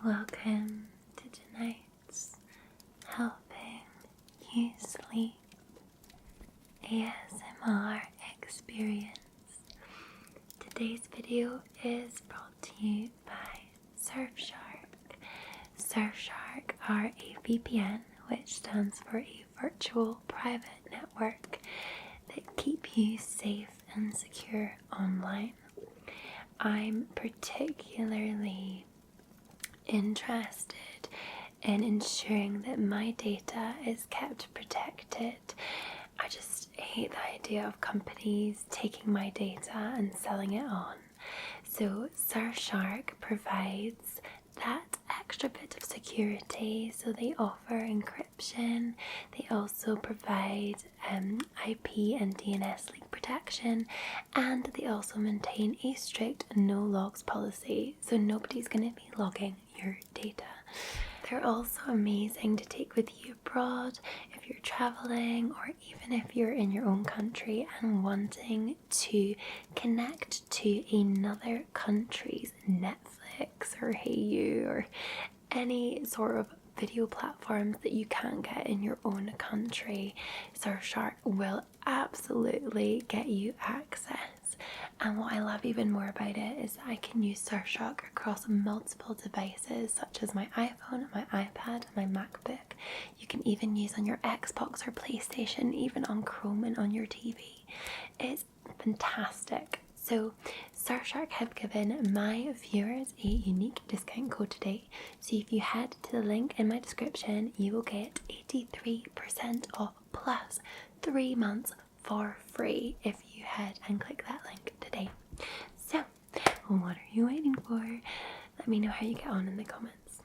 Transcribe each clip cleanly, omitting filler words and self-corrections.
Welcome to tonight's Helping You Sleep ASMR experience. Today's video is brought to you by Surfshark. Surfshark are a VPN, which stands for a virtual private network that keep you safe and secure online. I'm particularly interested in ensuring that my data is kept protected. I just hate the idea of companies taking my data and selling it on. So Surfshark provides that extra bit of security. So they offer encryption, they also provide IP and DNS leak protection, and they also maintain a strict no logs policy, so nobody's going to be logging your data. They're also amazing to take with you abroad if you're traveling, or even if you're in your own country and wanting to connect to another country's Netflix or HeyYou or any sort of video platforms that you can't get in your own country. Surfshark will absolutely get you access. And what I love even more about it is that I can use Surfshark across multiple devices, such as my iPhone, my iPad, and my MacBook. You can even use on your Xbox or PlayStation, even on Chrome and on your TV. It's fantastic. So Surfshark have given my viewers a unique discount code today. So if you head to the link in my description, you will get 83% off plus 3 months for free if you head and click that link today. So what are you waiting for? Let me know how you get on in the comments.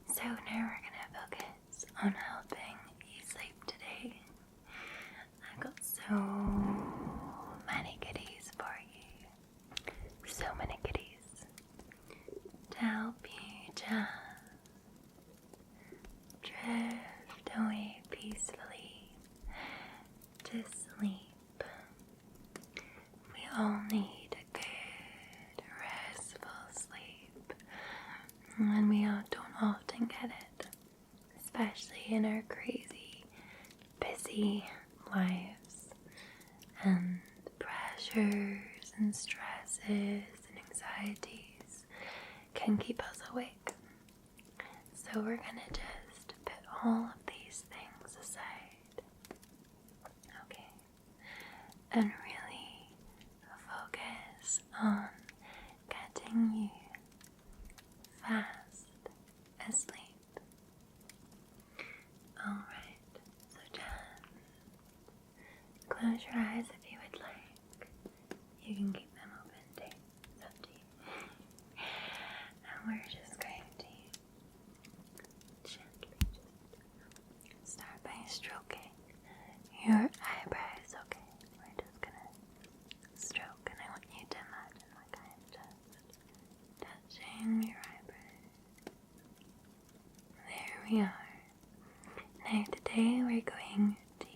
So now we're gonna focus on helping you sleep today. I've got so many goodies for you. So many goodies to help you just drift away peacefully to sleep. We all need a good, restful sleep, and we don't often get it, especially in our crazy, busy lives, and pressures and stresses and anxieties can keep us awake. So we're gonna just put all of these things aside, okay, and really focus on getting you fast asleep. Alright, so just close your eyes if you would like. You can keep them open too, it's up to you. And we're just going to gently just start by stroking your eyebrows, okay? We're just gonna stroke, and I want you to imagine like I am just touching your eyebrows. There we are. Now today we're going to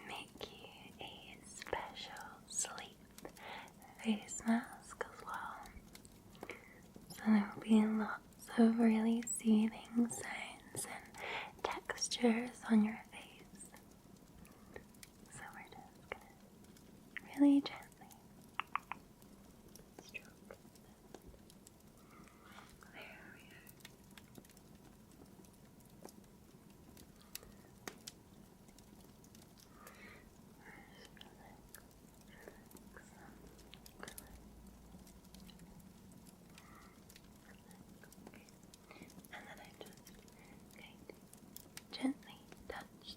make you a special sleep face mask as well. So there will be lots of really soothing sounds and textures on your face. So we're just gonna really gently stroke. There we are. And then I'm just going to gently touch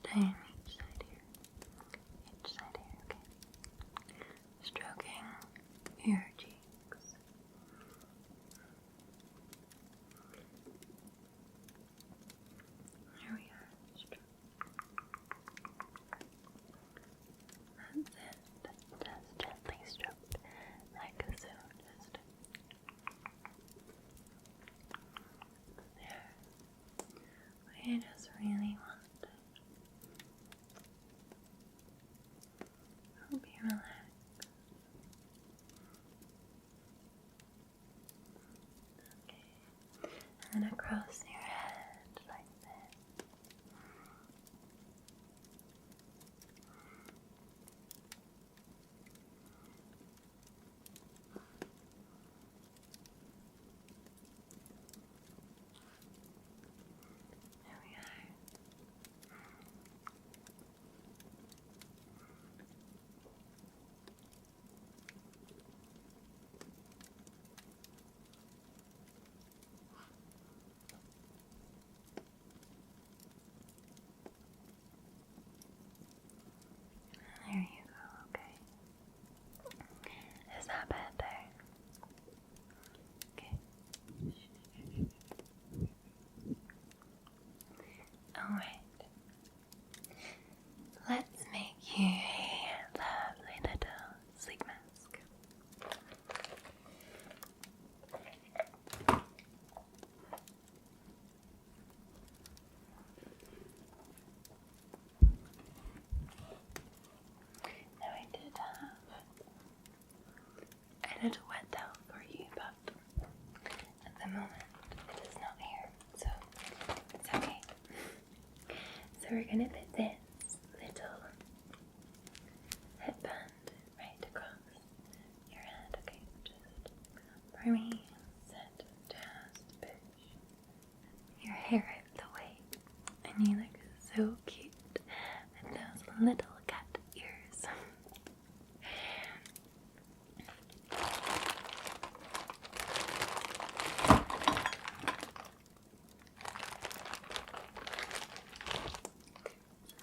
So we're going to put this little headband right across your head. Okay, just for me, just push your hair out the way. And you look so cute with those little cat ears.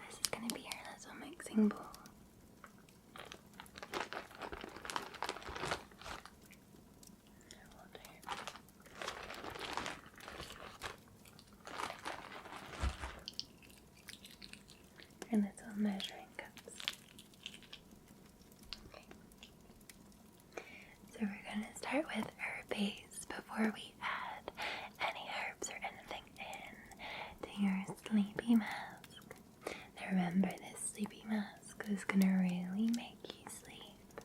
This is going to be your little mixing bowl. And little measuring cups. Okay. So we're going to start with our base before we add any herbs or anything in to your sleepy mask. Now remember, this sleepy mask is going to really make you sleep.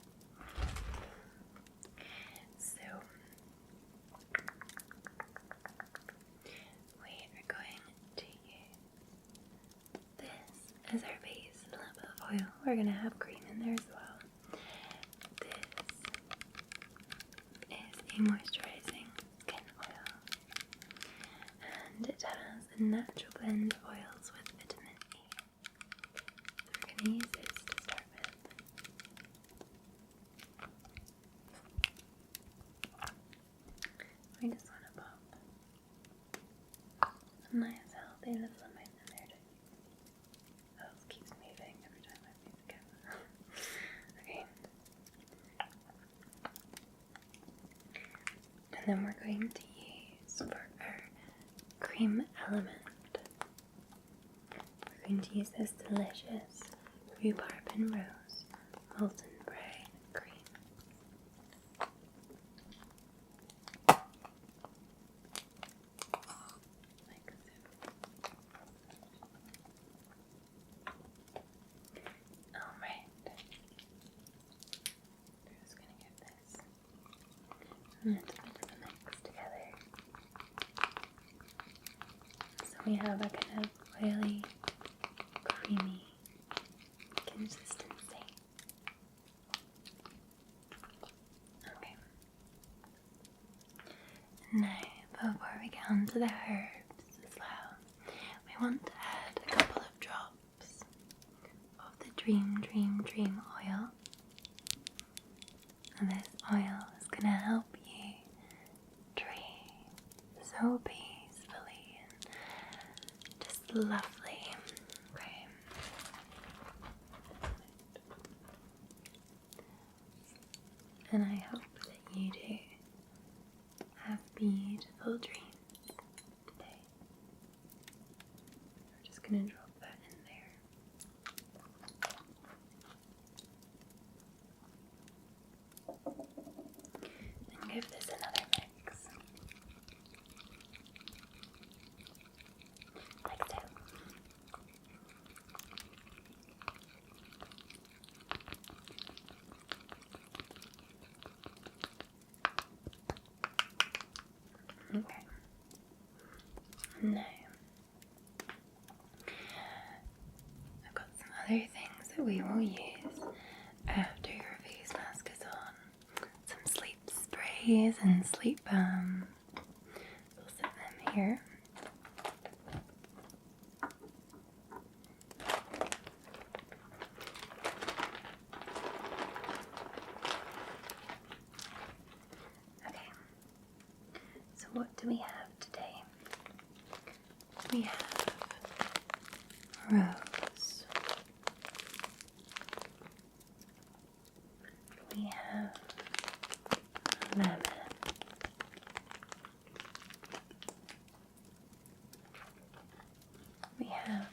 So we are going to use this as our base, a little bit of oil. We're going to have cream in there as well. This is a moisturizing skin oil, and it has a natural blend of oils with vitamin E. So we're going to use this to start with. We just want to pop a nice healthy little amount in there. Else keeps moving every time I move the camera. Okay. And then we're going to use for our cream element. We're going to use this delicious rhubarb and rose molten brown cream. Like so. Alright. We're just going to get this a little bit of a mix together. So we have a kind of oily, creamy consistency. Okay. Now, before we get on to the herbs as well, we want to add a couple of drops of the Dream oil. And this oil is going to help you dream so peacefully and just lovely. Okay. And I hope that you do have beautiful dreams today. We're just going to drop that in there. And give this another mix. Like so. Okay. Now, I've got some other things that we will use after your face mask is on. Some sleep sprays and sleep balm. We'll set them here. Okay. So what do we have today? We have rose. We have lemon. We have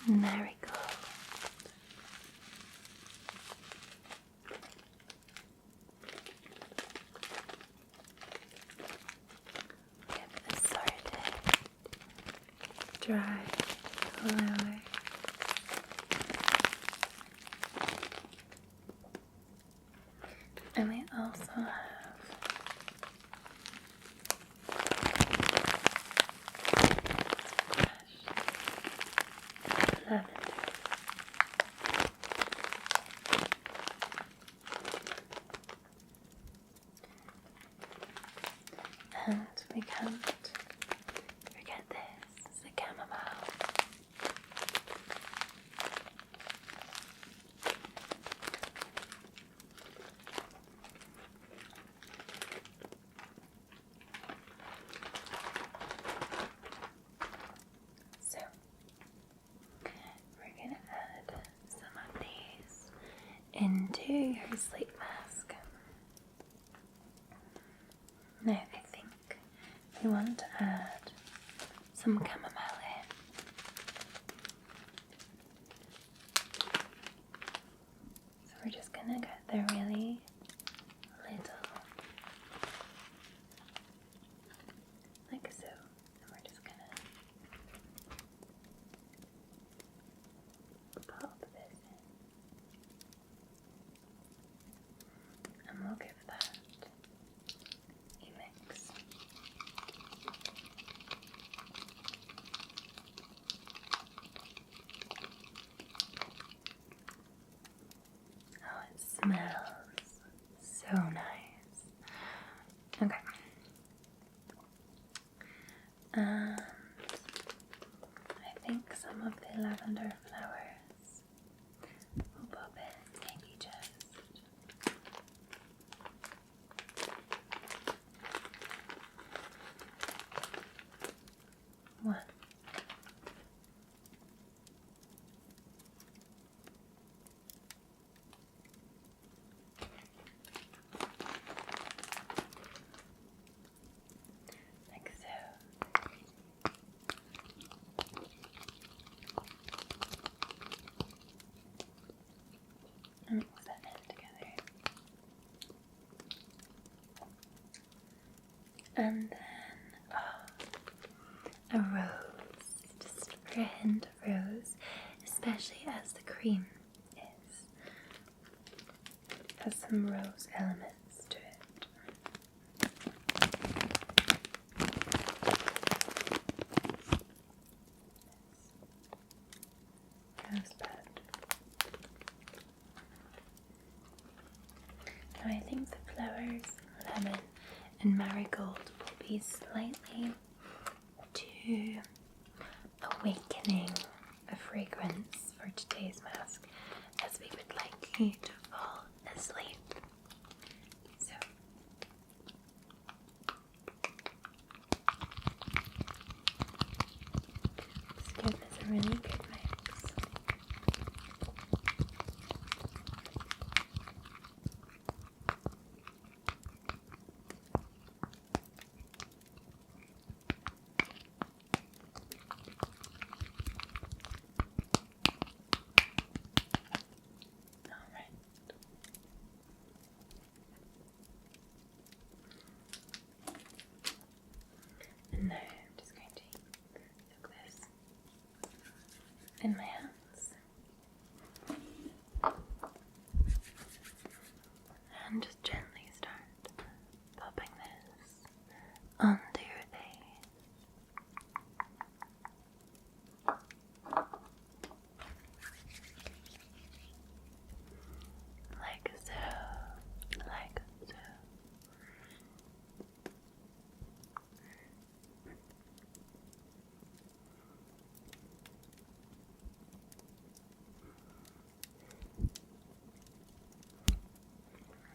marigold. We have assorted dry flower. And we also have fresh lavender. And we can't forget this, the chamomile. So we're going to add some of these into your sleep mask. Now I think we want to add some chamomile in. So we're just going to get the really little, like so, and we're just going to pop this in, and we'll give that a mix. Oh, it smells so nice. Okay. And I think some of the lavender flowers will pop in, maybe just one. Like so. And mix that in together. And then, a rose. Just for a hint of rose, especially as the cream has some rose elements to it. Rosebud. Now I think the flowers, lemon and marigold, will be slightly too awakening a fragrance for today's mask, as we would like you to fall asleep. So just give this a really good mix. Alright. And now I'm just going to soak this in my hands and just gently start popping this onto your face. Like so, like so.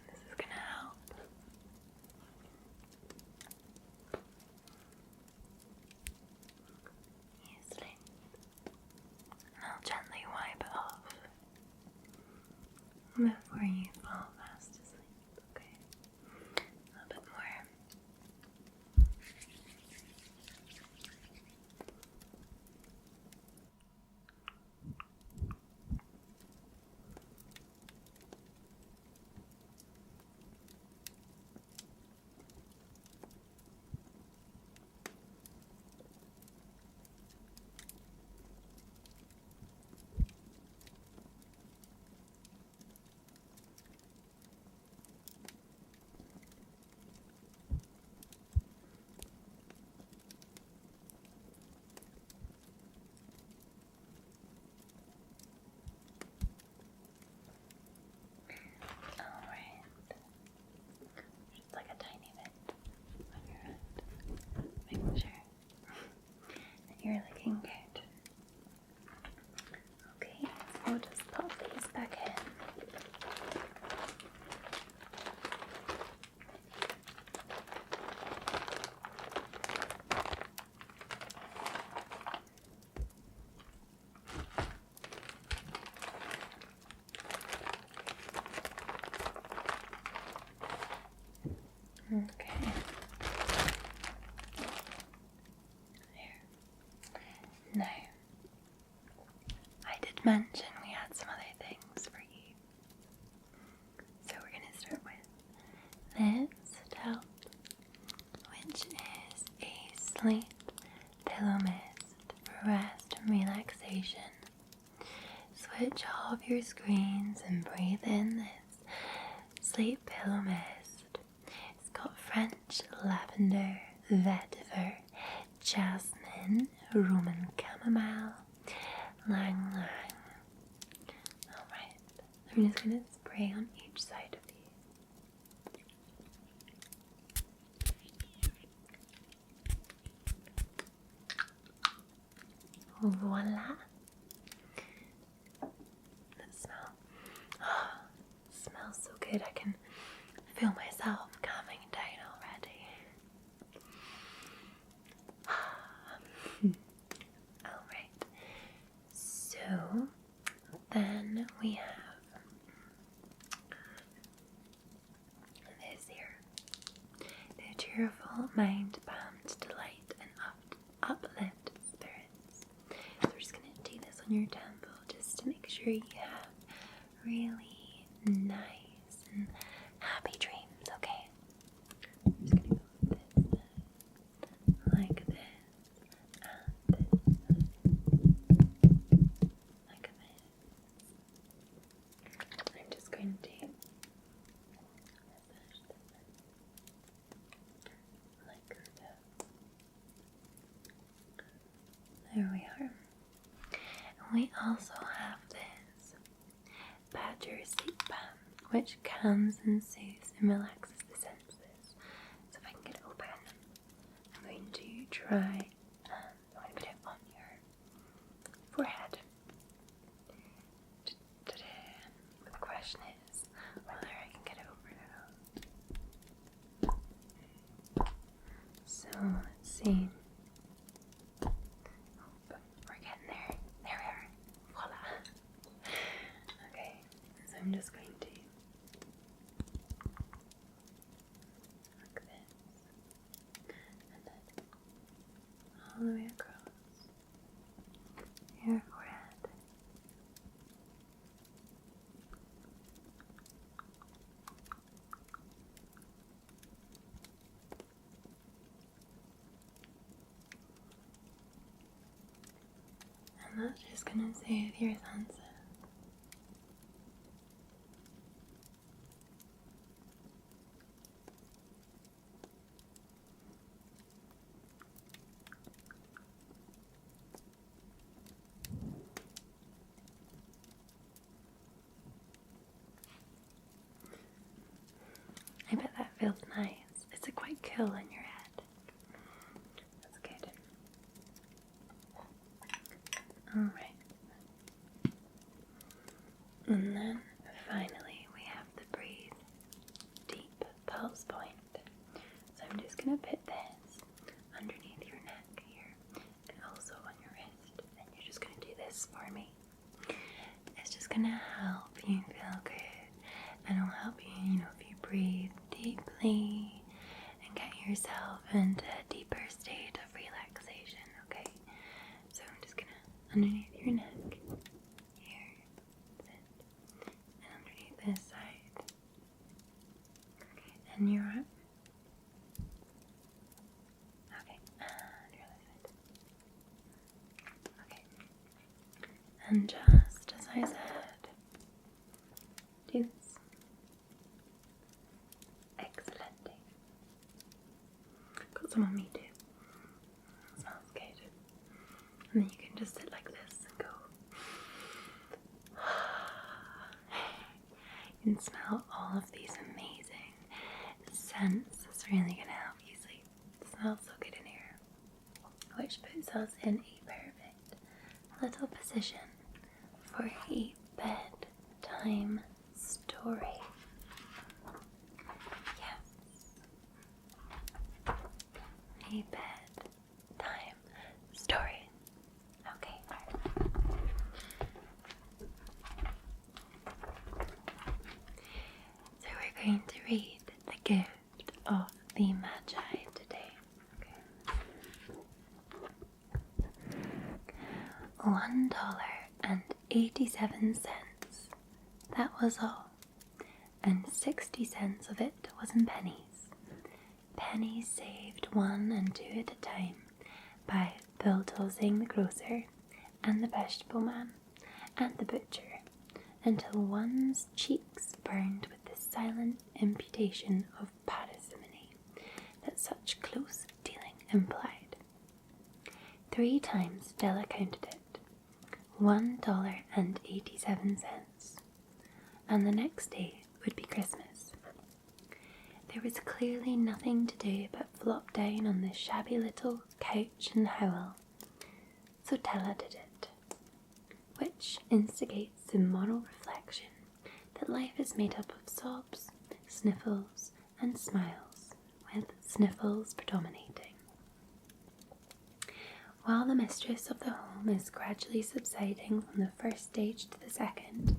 This is going to help. You sleep. And I'll gently wipe it off before you fall fast asleep, okay? A little bit more. Okay. There. Now, I did mention we had some other things for you. So we're going to start with this towel, which is a sleep pillow mist for rest and relaxation. Switch off your screens and breathe in this sleep pillow mist. It's got French lavender, vetiver, jasmine, Roman chamomile, lang lang. Alright, I'm just going to spray on each side of you. Voila! That smell. Oh, smells so good. I can feel myself calming down already. Alright, so then we have this here. The cheerful mind balm to delight and uplift spirits. So we're just going to do this on your temple just to make sure you have really nice and happy dreams, okay? I'm just going to go with this like this and this like this. I'm just going to massage this like that. There we are. And we also have this Badger Sleep Balm, which calms and soothes and relaxes the senses. So if I can get it open, I'm going to try and I'm going to put it on your forehead. The question is whether I can get it open or not. So let's see. We're getting there. There we are. Voila. Okay, so I'm just going to like this and then all the way across your forehead. And that's just going to soothe your senses. I bet that feels nice. Is it quite cool in your head? That's good. Alright. And then finally we have the breathe deep pulse point. So I'm just going to put this underneath your neck here and also on your wrist. And you're just going to do this for me. It's just going to help you feel good. And it'll help you, if you breathe deeply and get yourself into a deeper state of relaxation, okay? So I'm just going to, underneath your neck, here, and underneath this side, and your arm. Okay, and your other side. Okay, and just as I said, do this. Excellent. Got some on me too. Smells good. And then you can just sit like this and go. You can smell all of these amazing scents. It's really going to help you sleep. It smells so good in here. Which puts us in a perfect little position for a bedtime story. Yes. A bedtime story. Okay. So we're going to read The Gift of $1.87. That was all, and 60 cents of it was in pennies. Pennies saved 1 and 2 at a time by bulldozing the grocer and the vegetable man and the butcher until one's cheeks burned with the silent imputation of parsimony that such close dealing implied. 3 times Della counted it, $1.87, and the next day would be Christmas. There was clearly nothing to do but flop down on the shabby little couch and howl, so Della did it, which instigates the moral reflection that life is made up of sobs, sniffles, and smiles, with sniffles predominating. While the mistress of the home is gradually subsiding from the first stage to the second,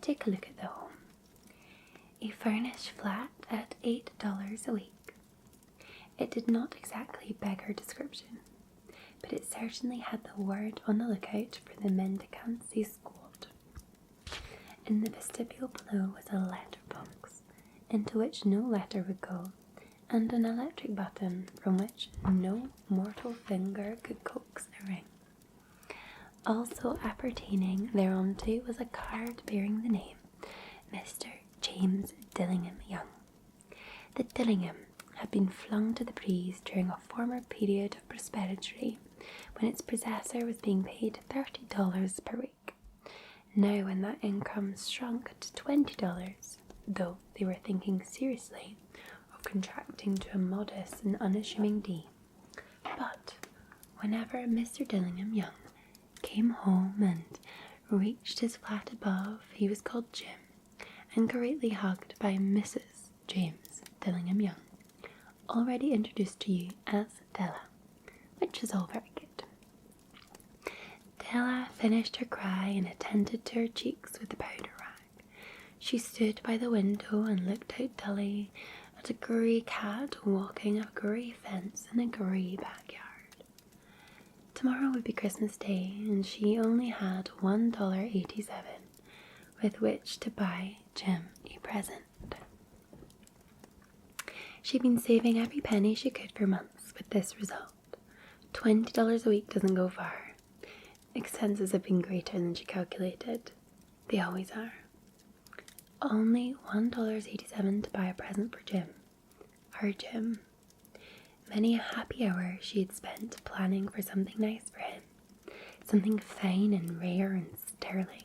take a look at the home. A furnished flat at $8 a week. It did not exactly beg her description, but it certainly had the word on the lookout for the mendicancy squad. In the vestibule below was a letterbox, into which no letter would go, and an electric button from which no mortal finger could coax a ring. Also appertaining thereunto was a card bearing the name Mr. James Dillingham Young. The Dillingham had been flung to the breeze during a former period of prosperity when its possessor was being paid $30 per week. Now when that income shrunk to $20, though they were thinking seriously of contracting to a modest and unassuming D. But whenever Mr. Dillingham Young came home and reached his flat above, he was called Jim, and greatly hugged by Mrs. James Dillingham Young, already introduced to you as Della, which is all very good. Della finished her cry and attended to her cheeks with the powder rag. She stood by the window and looked out dully at a grey cat walking a grey fence in a grey backyard. Tomorrow would be Christmas Day, and she only had $1.87 with which to buy Jim a present. She'd been saving every penny she could for months with this result. $20 a week doesn't go far. Expenses have been greater than she calculated. They always are. Only $1.87 to buy a present for Jim. Her Jim. Many a happy hour she had spent planning for something nice for him. Something fine and rare and sterling.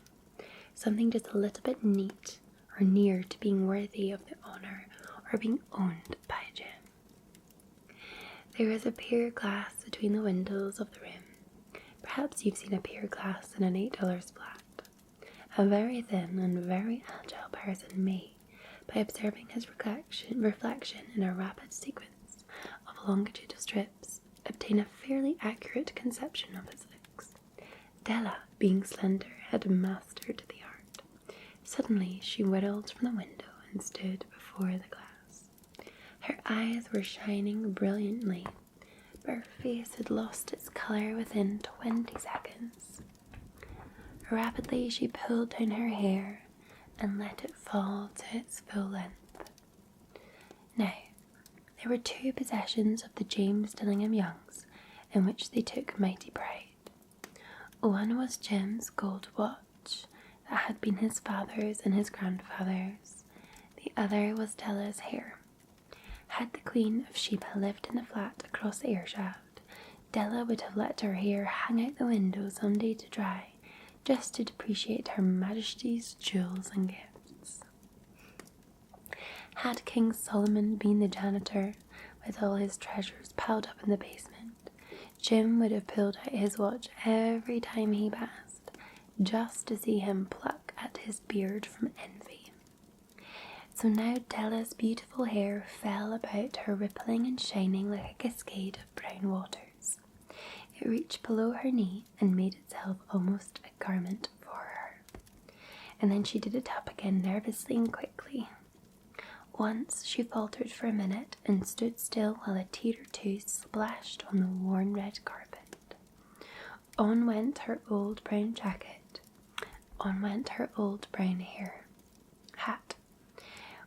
Something just a little bit neat or near to being worthy of the honour or being owned by Jim. There was a pier glass between the windows of the room. Perhaps you've seen a pier glass in an $8 flat. A very thin and very agile person may, by observing his reflection in a rapid sequence of longitudinal strips, obtain a fairly accurate conception of his looks. Della, being slender, had mastered the art. Suddenly she whirled from the window and stood before the glass. Her eyes were shining brilliantly, but her face had lost its colour within 20 seconds. Rapidly she pulled down her hair and let it fall to its full length. Now, there were 2 possessions of the James Dillingham Youngs in which they took mighty pride. One was Jim's gold watch that had been his father's and his grandfather's. The other was Della's hair. Had the Queen of Sheba lived in the flat across the airshaft, Della would have let her hair hang out the window some day to dry, just to depreciate Her Majesty's jewels and gifts. Had King Solomon been the janitor, with all his treasures piled up in the basement, Jim would have pulled out his watch every time he passed, just to see him pluck at his beard from envy. So now Della's beautiful hair fell about her, rippling and shining like a cascade of brown waters. It reached below her knee and made itself almost a garment for her. And then she did it up again nervously and quickly. Once she faltered for a minute and stood still while a tear or two splashed on the worn red carpet. On went her old brown jacket, on went her old brown hair, hat.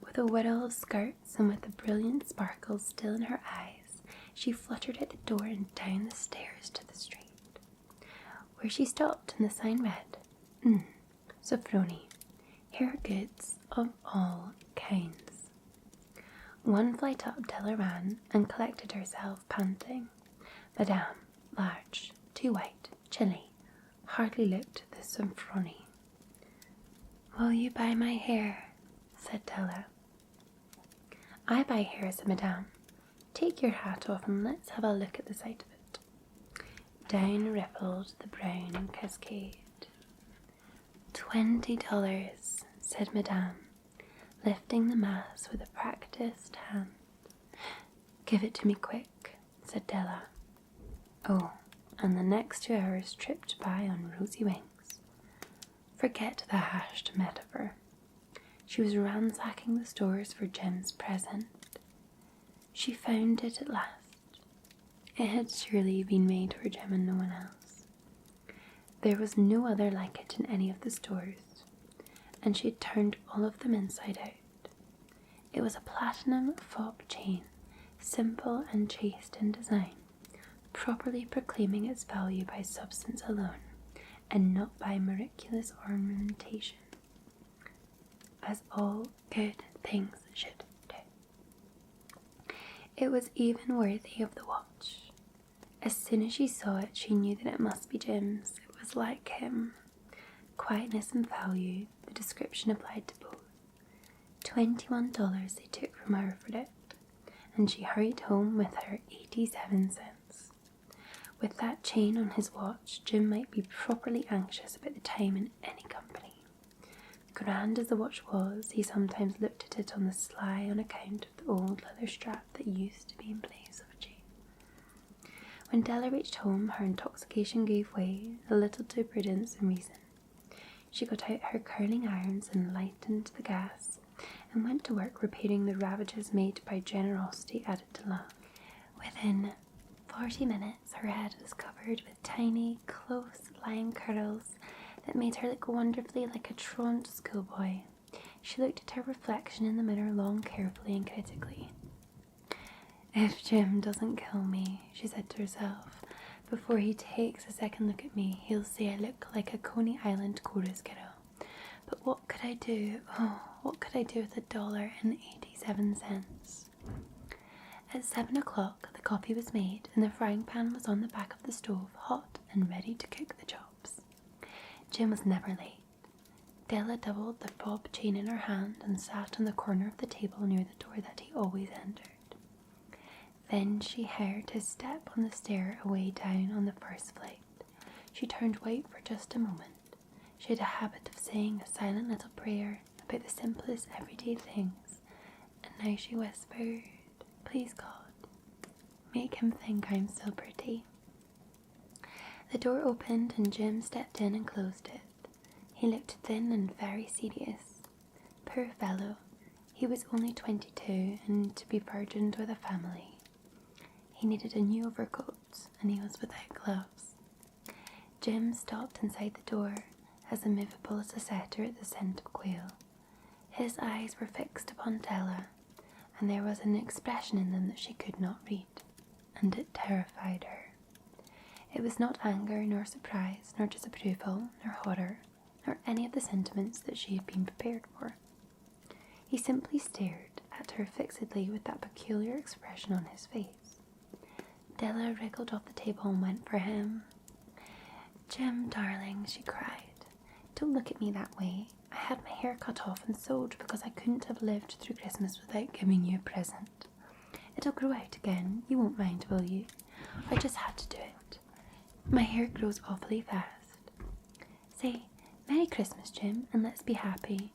With a whirl of skirts and with the brilliant sparkles still in her eyes, she fluttered out the door and down the stairs to the street, where she stopped and the sign read, Sophrony, hair goods of all kinds. One flight up Della ran and collected herself, panting. Madame, large, too white, chilly, hardly looked the Sophrony. Will you buy my hair? Said Della. I buy hair, said Madame. Take your hat off and let's have a look at the sight of it. Down rippled the brown cascade. $20, said Madame, lifting the mass with a practised hand. Give it to me quick, said Della. Oh, and the next 2 hours tripped by on rosy wings. Forget the hashed metaphor. She was ransacking the stores for Jim's present. She found it at last. It had surely been made for Jim and no one else. There was no other like it in any of the stores, and she had turned all of them inside out. It was a platinum fob chain, simple and chaste in design, properly proclaiming its value by substance alone, and not by miraculous ornamentation, as all good things should do. It was even worthy of the watch. As soon as she saw it, she knew that it must be Jim's. It was like him. Quietness and value, the description applied to both. $21 they took from her for it, and she hurried home with her 87 cents. With that chain on his watch, Jim might be properly anxious about the time in any company. Grand as the watch was, he sometimes looked at it on the sly on account of the old leather strap that used to be in place of a chain. When Della reached home, her intoxication gave way a little to prudence and reason. She got out her curling irons and lightened the gas, and went to work repairing the ravages made by generosity added to love. Within 40 minutes, her head was covered with tiny, close-lying curls that made her look wonderfully like a truant schoolboy. She looked at her reflection in the mirror long, carefully and critically. If Jim doesn't kill me, she said to herself, before he takes a second look at me, he'll say I look like a Coney Island chorus girl. But what could I do? Oh, what could I do with $1.87? At 7 o'clock, the coffee was made and the frying pan was on the back of the stove, hot and ready to cook the chops. Jim was never late. Della doubled the fob chain in her hand and sat on the corner of the table near the door that he always entered. Then she heard his step on the stair away down on the first flight. She turned white for just a moment. She had a habit of saying a silent little prayer about the simplest everyday things, and now she whispered, "Please God, make him think I'm still pretty." The door opened and Jim stepped in and closed it. He looked thin and very serious. Poor fellow, he was only 22 and to be burdened with a family. He needed a new overcoat and he was without gloves. Jim stopped inside the door, as immovable as a setter at the scent of quail. His eyes were fixed upon Della, and there was an expression in them that she could not read, and it terrified her. It was not anger, nor surprise, nor disapproval, nor horror, nor any of the sentiments that she had been prepared for. He simply stared at her fixedly with that peculiar expression on his face. Della wriggled off the table and went for him. "Jim, darling," she cried, "don't look at me that way. I had my hair cut off and sewed because I couldn't have lived through Christmas without giving you a present. It'll grow out again, you won't mind, will you? I just had to do it. My hair grows awfully fast. Say, Merry Christmas, Jim, and let's be happy.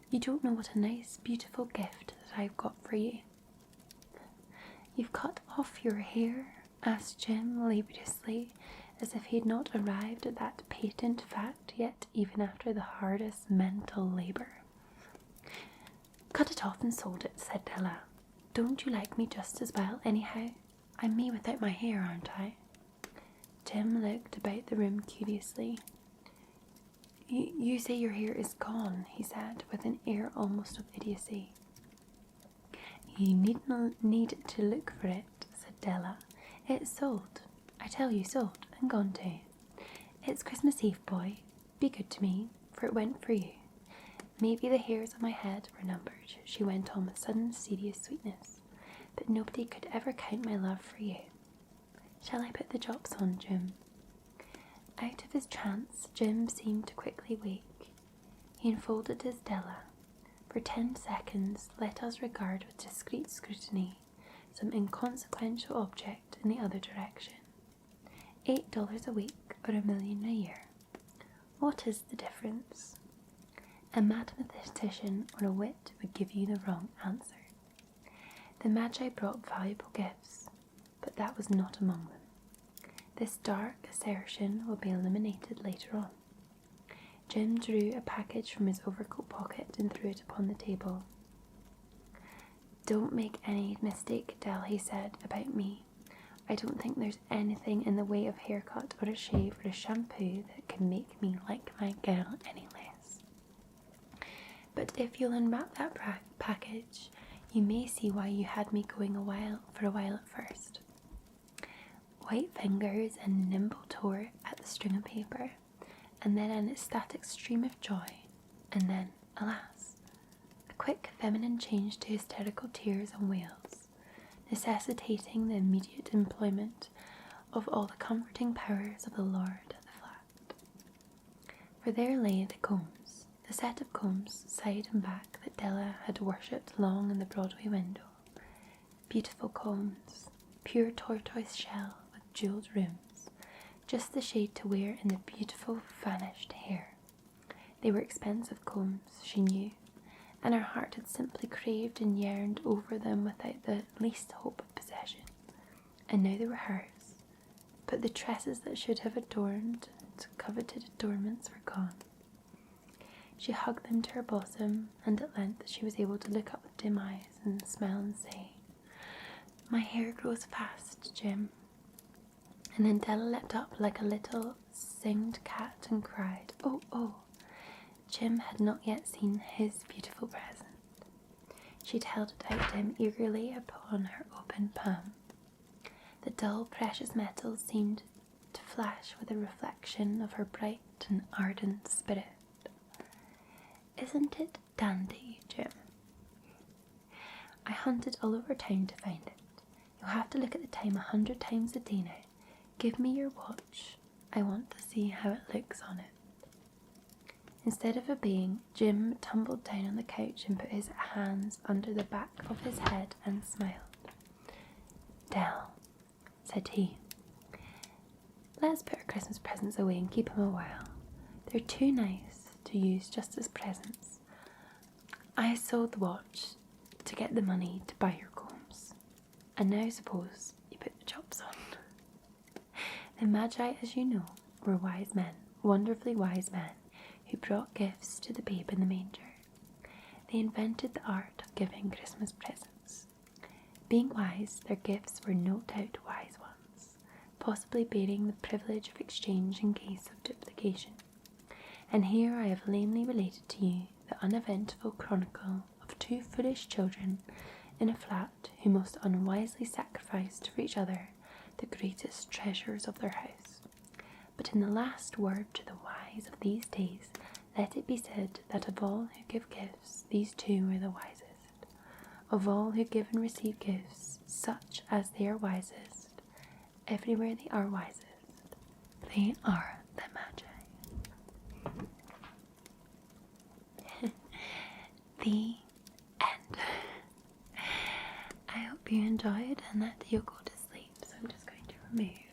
You don't know what a nice, beautiful gift that I've got for you." "You've cut off your hair?" asked Jim laboriously, as if he had not arrived at that patent fact yet, even after the hardest mental labour. "Cut it off and sold it," said Della. "Don't you like me just as well, anyhow? I'm me without my hair, aren't I?" Jim looked about the room curiously. You say your hair is gone, he said, with an air almost of idiocy. You needn't need to look for it, said Della. It's sold. I tell you, sold and gone too. It's Christmas Eve, boy. Be good to me, for it went for you. Maybe the hairs on my head were numbered, she went on with sudden serious sweetness, but nobody could ever count my love for you. Shall I put the chops on, Jim? Out of his trance, Jim seemed to quickly wake. He unfolded his Della. For 10 seconds, let us regard with discreet scrutiny some inconsequential object in the other direction. $8 a week or $1 million a year. What is the difference? A mathematician or a wit would give you the wrong answer. The Magi brought valuable gifts, but that was not among them. This dark assertion will be eliminated later on. Jim drew a package from his overcoat pocket and threw it upon the table. Don't make any mistake, Dell, he said, about me. I don't think there's anything in the way of haircut or a shave or a shampoo that can make me like my girl any less. But if you'll unwrap that package, you may see why you had me going for a while at first. White fingers and nimble tore at the string of paper, and then an ecstatic stream of joy, and then, alas, a quick feminine change to hysterical tears and wails, necessitating the immediate employment of all the comforting powers of the lord of the flat. For there lay the combs, the set of combs, side and back, that Della had worshipped long in the Broadway window. Beautiful combs, pure tortoise shell, jewelled rims, just the shade to wear in the beautiful vanished hair. They were expensive combs, she knew, and her heart had simply craved and yearned over them without the least hope of possession. And now they were hers, but the tresses that should have adorned and coveted adornments were gone. She hugged them to her bosom, and at length she was able to look up with dim eyes and smile and say, "My hair grows fast, Jim." And then Della leapt up like a little singed cat and cried, "Oh, oh!" Jim had not yet seen his beautiful present. She'd held it out to him eagerly upon her open palm. The dull, precious metal seemed to flash with a reflection of her bright and ardent spirit. "Isn't it dandy, Jim?" "I hunted all over town to find it. You'll have to look at the time 100 times a day now. Give me your watch. I want to see how it looks on it." Instead of obeying, Jim tumbled down on the couch and put his hands under the back of his head and smiled. "Dell," said he, "let's put our Christmas presents away and keep them a while. They're too nice to use just as presents. I sold the watch to get the money to buy your combs. And now suppose you put the chops on." The Magi, as you know, were wise men, wonderfully wise men, who brought gifts to the babe in the manger. They invented the art of giving Christmas presents. Being wise, their gifts were no doubt wise ones, possibly bearing the privilege of exchange in case of duplication. And here I have lamely related to you the uneventful chronicle of 2 foolish children in a flat who most unwisely sacrificed for each other the greatest treasures of their house. But in the last word to the wise of these days, let it be said that of all who give gifts, these 2 were the wisest. Of all who give and receive gifts, such as they are wisest, everywhere they are wisest, they are the Magi. The end. I hope you enjoyed and that you'll go to sleep. So I'm just going to remove